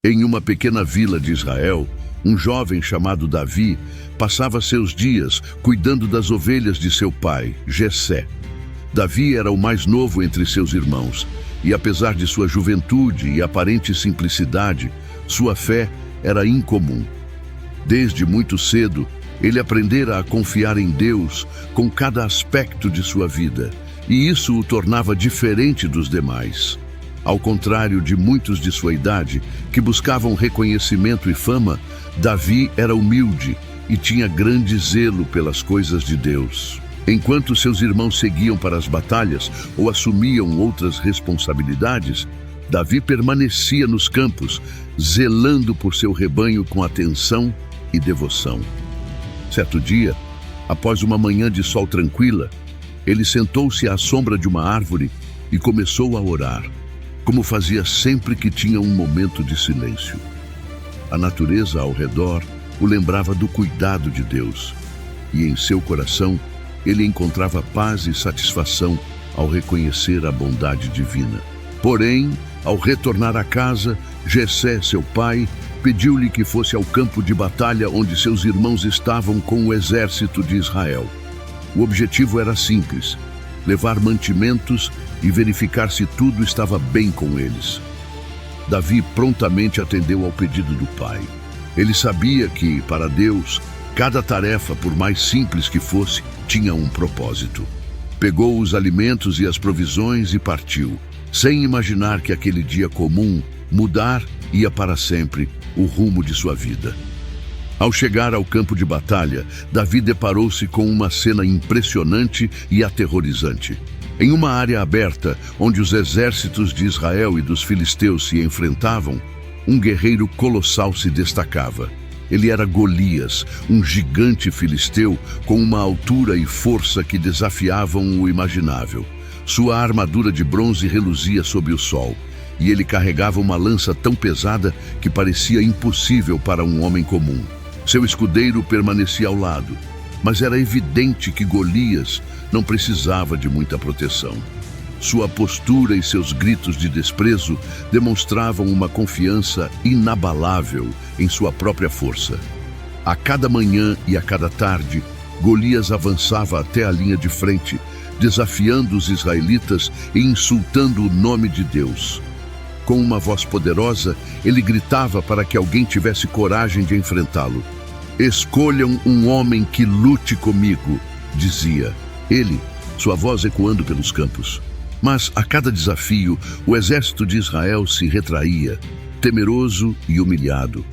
Em uma pequena vila de Israel, um jovem chamado Davi passava seus dias cuidando das ovelhas de seu pai, Jessé. Davi era o mais novo entre seus irmãos, e apesar de sua juventude e aparente simplicidade, sua fé era incomum. Desde muito cedo, ele aprendera a confiar em Deus com cada aspecto de sua vida, e isso o tornava diferente dos demais. Ao contrário de muitos de sua idade, que buscavam reconhecimento e fama, Davi era humilde e tinha grande zelo pelas coisas de Deus. Enquanto seus irmãos seguiam para as batalhas ou assumiam outras responsabilidades, Davi permanecia nos campos, zelando por seu rebanho com atenção e devoção. Certo dia, após uma manhã de sol tranquila, ele sentou-se à sombra de uma árvore e começou a orar, como fazia sempre que tinha um momento de silêncio. A natureza ao redor o lembrava do cuidado de Deus, e em seu coração ele encontrava paz e satisfação ao reconhecer a bondade divina. Porém, ao retornar a casa, Jessé, seu pai, pediu-lhe que fosse ao campo de batalha onde seus irmãos estavam com o exército de Israel. O objetivo era simples: levar mantimentos e verificar se tudo estava bem com eles. Davi prontamente atendeu ao pedido do pai. Ele sabia que, para Deus, cada tarefa, por mais simples que fosse, tinha um propósito. Pegou os alimentos e as provisões e partiu, sem imaginar que aquele dia comum ia para sempre o rumo de sua vida. Ao chegar ao campo de batalha, Davi deparou-se com uma cena impressionante e aterrorizante. Em uma área aberta, onde os exércitos de Israel e dos filisteus se enfrentavam, um guerreiro colossal se destacava. Ele era Golias, um gigante filisteu com uma altura e força que desafiavam o imaginável. Sua armadura de bronze reluzia sob o sol, e ele carregava uma lança tão pesada que parecia impossível para um homem comum. Seu escudeiro permanecia ao lado, mas era evidente que Golias não precisava de muita proteção. Sua postura e seus gritos de desprezo demonstravam uma confiança inabalável em sua própria força. A cada manhã e a cada tarde, Golias avançava até a linha de frente, desafiando os israelitas e insultando o nome de Deus. Com uma voz poderosa, ele gritava para que alguém tivesse coragem de enfrentá-lo. "Escolham um homem que lute comigo", dizia ele, sua voz ecoando pelos campos. Mas, a cada desafio, o exército de Israel se retraía, temeroso e humilhado.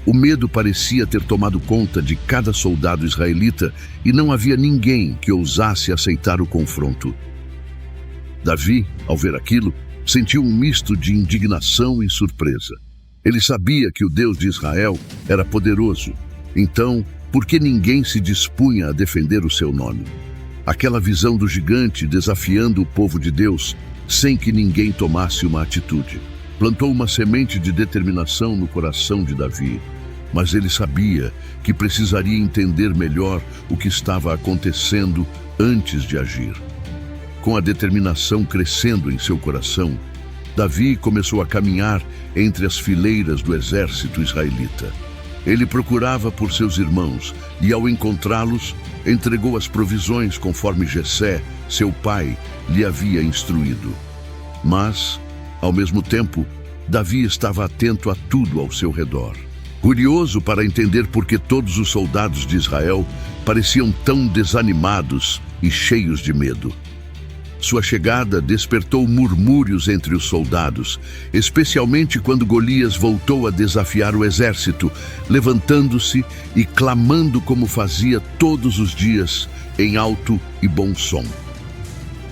O medo parecia ter tomado conta de cada soldado israelita e não havia ninguém que ousasse aceitar o confronto. Davi, ao ver aquilo, sentiu um misto de indignação e surpresa. Ele sabia que o Deus de Israel era poderoso, então, por que ninguém se dispunha a defender o seu nome? Aquela visão do gigante desafiando o povo de Deus, sem que ninguém tomasse uma atitude, plantou uma semente de determinação no coração de Davi. Mas ele sabia que precisaria entender melhor o que estava acontecendo antes de agir. Com a determinação crescendo em seu coração, Davi começou a caminhar entre as fileiras do exército israelita. Ele procurava por seus irmãos e, ao encontrá-los, entregou as provisões conforme Jessé, seu pai, lhe havia instruído. Mas, ao mesmo tempo, Davi estava atento a tudo ao seu redor, curioso para entender por que todos os soldados de Israel pareciam tão desanimados e cheios de medo. Sua chegada despertou murmúrios entre os soldados, especialmente quando Golias voltou a desafiar o exército, levantando-se e clamando como fazia todos os dias, em alto e bom som.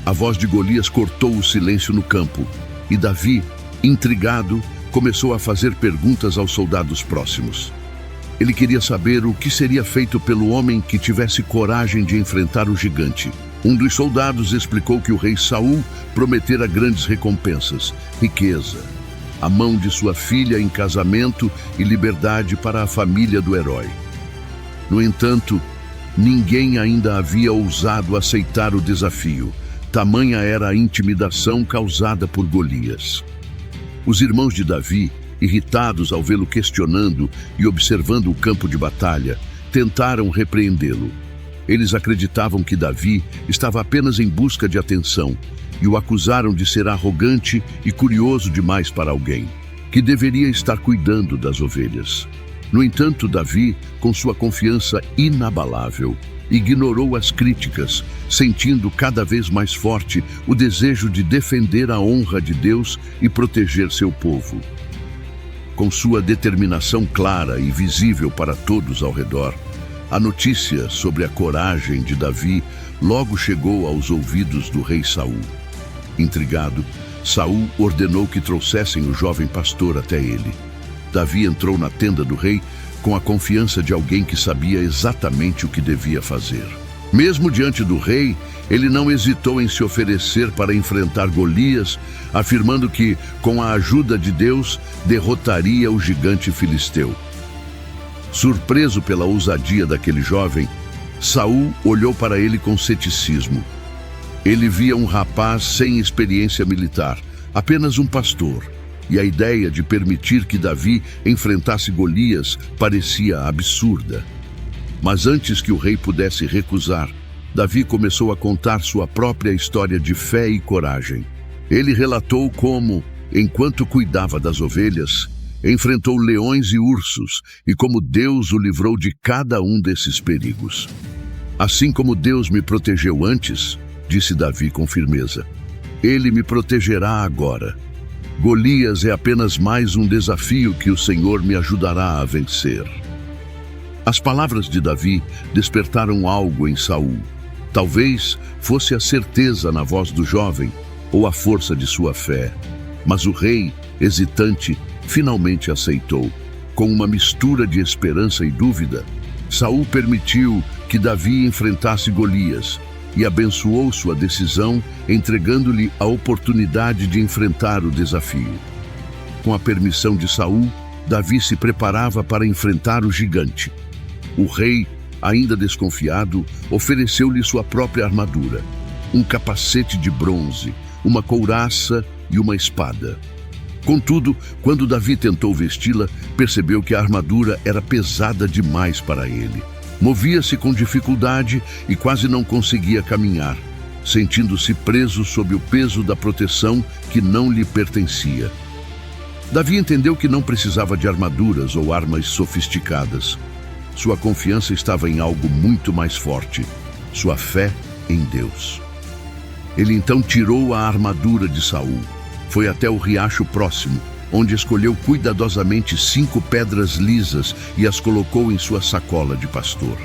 A voz de Golias cortou o silêncio no campo, e Davi, intrigado, começou a fazer perguntas aos soldados próximos. Ele queria saber o que seria feito pelo homem que tivesse coragem de enfrentar o gigante. Um dos soldados explicou que o rei Saul prometera grandes recompensas, riqueza, a mão de sua filha em casamento e liberdade para a família do herói. No entanto, ninguém ainda havia ousado aceitar o desafio. Tamanha era a intimidação causada por Golias. Os irmãos de Davi irritados ao vê-lo questionando e observando o campo de batalha, tentaram repreendê-lo. Eles acreditavam que Davi estava apenas em busca de atenção e o acusaram de ser arrogante e curioso demais para alguém, que deveria estar cuidando das ovelhas. No entanto, Davi, com sua confiança inabalável, ignorou as críticas, sentindo cada vez mais forte o desejo de defender a honra de Deus e proteger seu povo. Com sua determinação clara e visível para todos ao redor, a notícia sobre a coragem de Davi logo chegou aos ouvidos do rei Saul. Intrigado, Saul ordenou que trouxessem o jovem pastor até ele. Davi entrou na tenda do rei com a confiança de alguém que sabia exatamente o que devia fazer. Mesmo diante do rei, ele não hesitou em se oferecer para enfrentar Golias, afirmando que, com a ajuda de Deus, derrotaria o gigante filisteu. Surpreso pela ousadia daquele jovem, Saul olhou para ele com ceticismo. Ele via um rapaz sem experiência militar, apenas um pastor, e a ideia de permitir que Davi enfrentasse Golias parecia absurda. Mas antes que o rei pudesse recusar, Davi começou a contar sua própria história de fé e coragem. Ele relatou como, enquanto cuidava das ovelhas, enfrentou leões e ursos, e como Deus o livrou de cada um desses perigos. Assim como Deus me protegeu antes, disse Davi com firmeza, Ele me protegerá agora. Golias é apenas mais um desafio que o Senhor me ajudará a vencer. As palavras de Davi despertaram algo em Saul. Talvez fosse a certeza na voz do jovem ou a força de sua fé. Mas o rei, hesitante, finalmente aceitou. Com uma mistura de esperança e dúvida, Saul permitiu que Davi enfrentasse Golias e abençoou sua decisão, entregando-lhe a oportunidade de enfrentar o desafio. Com a permissão de Saul, Davi se preparava para enfrentar o gigante. O rei, ainda desconfiado, ofereceu-lhe sua própria armadura, um capacete de bronze, uma couraça e uma espada. Contudo, quando Davi tentou vesti-la, percebeu que a armadura era pesada demais para ele. Movia-se com dificuldade e quase não conseguia caminhar, sentindo-se preso sob o peso da proteção que não lhe pertencia. Davi entendeu que não precisava de armaduras ou armas sofisticadas. Sua confiança estava em algo muito mais forte, sua fé em Deus. Ele então tirou a armadura de Saul, foi até o riacho próximo, onde escolheu cuidadosamente 5 pedras lisas e as colocou em sua sacola de pastor.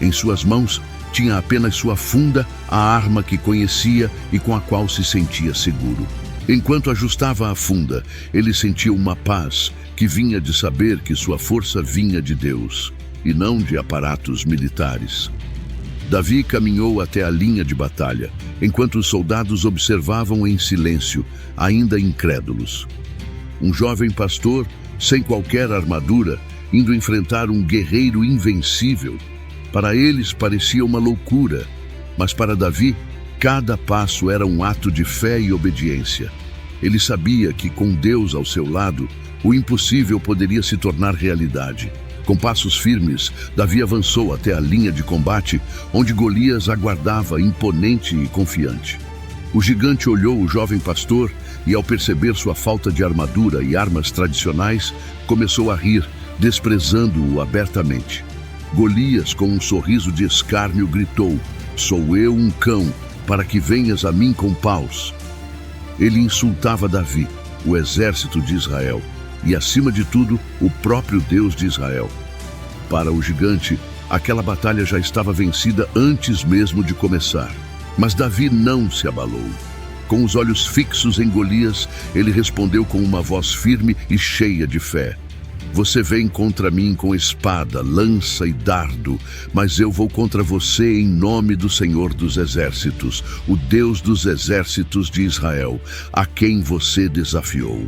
Em suas mãos tinha apenas sua funda, a arma que conhecia e com a qual se sentia seguro. Enquanto ajustava a funda, ele sentiu uma paz que vinha de saber que sua força vinha de Deus e não de aparatos militares. Davi caminhou até a linha de batalha, enquanto os soldados observavam em silêncio, ainda incrédulos. Um jovem pastor, sem qualquer armadura, indo enfrentar um guerreiro invencível. Para eles parecia uma loucura, mas para Davi, cada passo era um ato de fé e obediência. Ele sabia que, com Deus ao seu lado, o impossível poderia se tornar realidade. Com passos firmes, Davi avançou até a linha de combate, onde Golias aguardava imponente e confiante. O gigante olhou o jovem pastor e, ao perceber sua falta de armadura e armas tradicionais, começou a rir, desprezando-o abertamente. Golias, com um sorriso de escárnio, gritou: "Sou eu um cão, para que venhas a mim com paus." Ele insultava Davi, o exército de Israel, e, acima de tudo, o próprio Deus de Israel. Para o gigante, aquela batalha já estava vencida antes mesmo de começar. Mas Davi não se abalou. Com os olhos fixos em Golias, ele respondeu com uma voz firme e cheia de fé: "Você vem contra mim com espada, lança e dardo, mas eu vou contra você em nome do Senhor dos Exércitos, o Deus dos Exércitos de Israel, a quem você desafiou."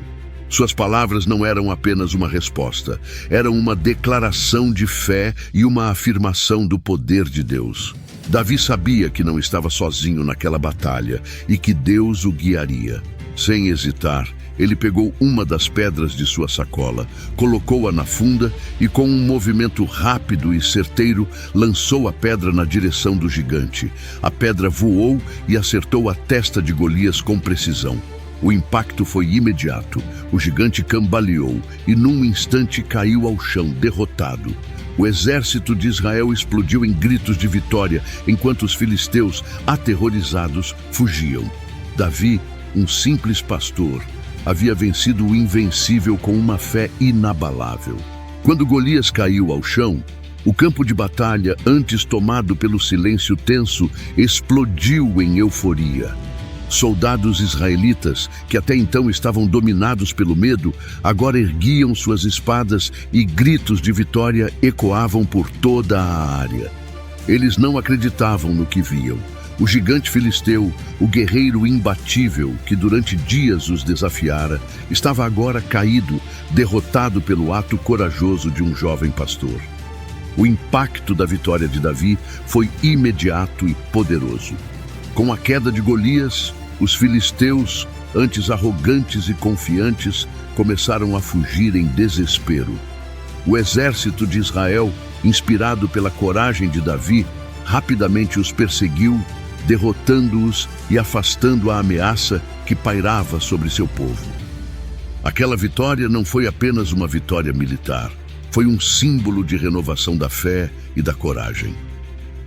Suas palavras não eram apenas uma resposta, eram uma declaração de fé e uma afirmação do poder de Deus. Davi sabia que não estava sozinho naquela batalha e que Deus o guiaria. Sem hesitar, ele pegou uma das pedras de sua sacola, colocou-a na funda e, com um movimento rápido e certeiro, lançou a pedra na direção do gigante. A pedra voou e acertou a testa de Golias com precisão. O impacto foi imediato. O gigante cambaleou e, num instante, caiu ao chão, derrotado. O exército de Israel explodiu em gritos de vitória, enquanto os filisteus, aterrorizados, fugiam. Davi, um simples pastor, havia vencido o invencível com uma fé inabalável. Quando Golias caiu ao chão, o campo de batalha, antes tomado pelo silêncio tenso, explodiu em euforia. Soldados israelitas, que até então estavam dominados pelo medo, agora erguiam suas espadas e gritos de vitória ecoavam por toda a área. Eles não acreditavam no que viam. O gigante filisteu, o guerreiro imbatível que durante dias os desafiara, estava agora caído, derrotado pelo ato corajoso de um jovem pastor. O impacto da vitória de Davi foi imediato e poderoso. Com a queda de Golias, os filisteus, antes arrogantes e confiantes, começaram a fugir em desespero. O exército de Israel, inspirado pela coragem de Davi, rapidamente os perseguiu, derrotando-os e afastando a ameaça que pairava sobre seu povo. Aquela vitória não foi apenas uma vitória militar, foi um símbolo de renovação da fé e da coragem.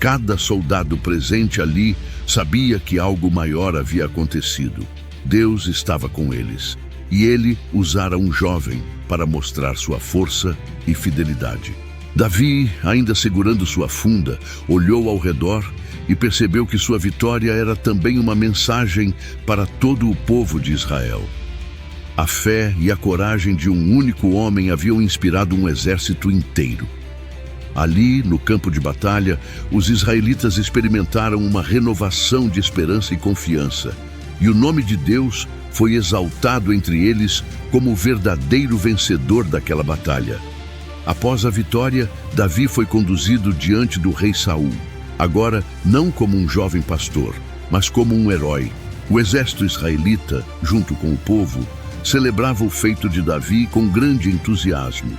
Cada soldado presente ali sabia que algo maior havia acontecido. Deus estava com eles, e ele usara um jovem para mostrar sua força e fidelidade. Davi, ainda segurando sua funda, olhou ao redor e percebeu que sua vitória era também uma mensagem para todo o povo de Israel. A fé e a coragem de um único homem haviam inspirado um exército inteiro. Ali, no campo de batalha, os israelitas experimentaram uma renovação de esperança e confiança, e o nome de Deus foi exaltado entre eles como o verdadeiro vencedor daquela batalha. Após a vitória, Davi foi conduzido diante do rei Saul, agora não como um jovem pastor, mas como um herói. O exército israelita, junto com o povo, celebrava o feito de Davi com grande entusiasmo,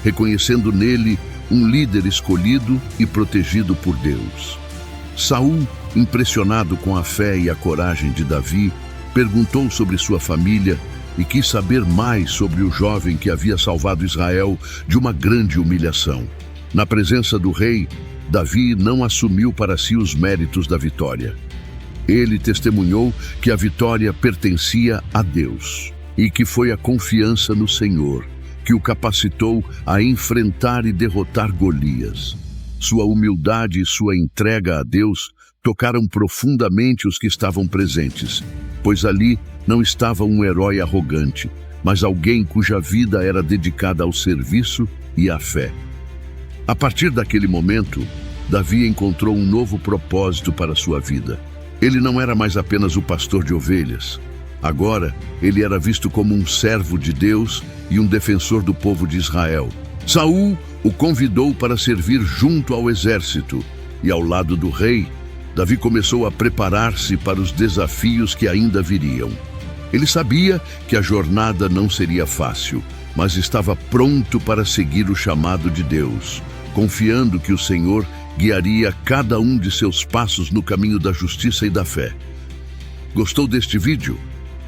reconhecendo nele um líder escolhido e protegido por Deus. Saul, impressionado com a fé e a coragem de Davi, perguntou sobre sua família e quis saber mais sobre o jovem que havia salvado Israel de uma grande humilhação. Na presença do rei, Davi não assumiu para si os méritos da vitória. Ele testemunhou que a vitória pertencia a Deus e que foi a confiança no Senhor que o capacitou a enfrentar e derrotar Golias. Sua humildade e sua entrega a Deus tocaram profundamente os que estavam presentes, pois ali não estava um herói arrogante, mas alguém cuja vida era dedicada ao serviço e à fé. A partir daquele momento, Davi encontrou um novo propósito para sua vida. Ele não era mais apenas o pastor de ovelhas. Agora, ele era visto como um servo de Deus e um defensor do povo de Israel. Saul o convidou para servir junto ao exército, e ao lado do rei, Davi começou a preparar-se para os desafios que ainda viriam. Ele sabia que a jornada não seria fácil, mas estava pronto para seguir o chamado de Deus, confiando que o Senhor guiaria cada um de seus passos no caminho da justiça e da fé. Gostou deste vídeo?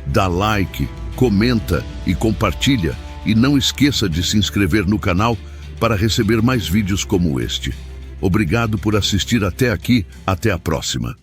Dá like, comenta e compartilha, e não esqueça de se inscrever no canal para receber mais vídeos como este. Obrigado por assistir até aqui, até a próxima.